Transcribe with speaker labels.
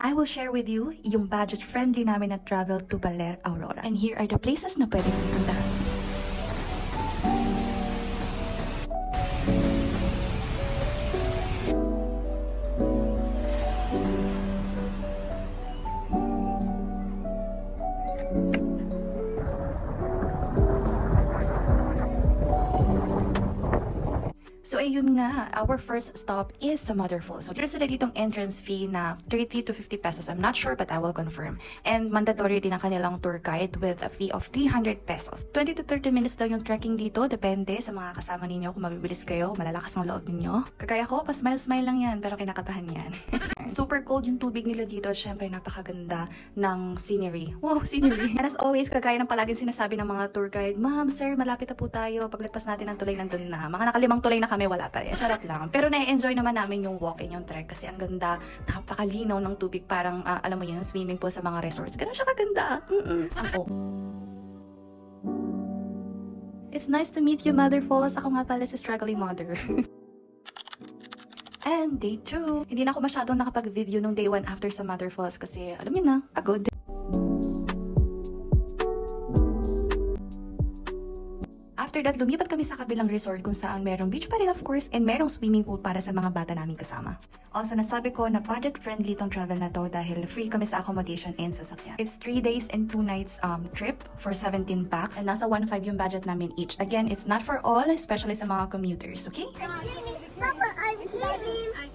Speaker 1: I will share with you yung budget-friendly namin na travel to Baler, Aurora. And here are the places na pwedeng puntahan. So ayun nga, our first stop is sa Mother Falls. So there's sila ditong entrance fee na 30 to 50 pesos. I'm not sure but I will confirm. And mandatory din ang kanilang tour guide with a fee of 300 pesos. 20 to 30 minutes daw yung trekking dito. Depende sa mga kasama ninyo kung mabibilis kayo, malalakas ang loob ninyo. Kagaya ko, pa-smile-smile lang yan pero kinakabahan yan. Super cold yung tubig nila dito at syempre napakaganda ng scenery. Wow, scenery! And as always, kagaya ng palaging sinasabi ng mga tour guide, Ma'am, sir, malapit na po tayo. Paglagpas natin ng tulay nandun na. Mga nakalimang tulay na kami, wala pa rin. Charot lang. Pero na-enjoy naman namin yung walk-in, yung trek kasi ang ganda, napakalinaw ng tubig. Parang, alam mo yun, swimming pool sa mga resorts. Ganun siya kaganda. It's nice to meet you, Mother Falls. Ako nga pala si struggling mother. And day 2. Hindi na ako masyadong nakapag-video nung day 1 after sa Mother Falls kasi, alam niyo na, pagod. After that, lumipat kami sa kabilang resort kung saan merong beach pa rin of course and merong swimming pool para sa mga bata naming kasama. Also, nasabi ko na budget-friendly tong travel na to dahil free kami sa accommodation and sasakyan. It's 3 days and 2 nights trip for 17 packs and nasa 1.5 yung budget namin each. Again, it's not for all, especially sa mga commuters, okay?
Speaker 2: I'm swimming. Papa, I'm swimming.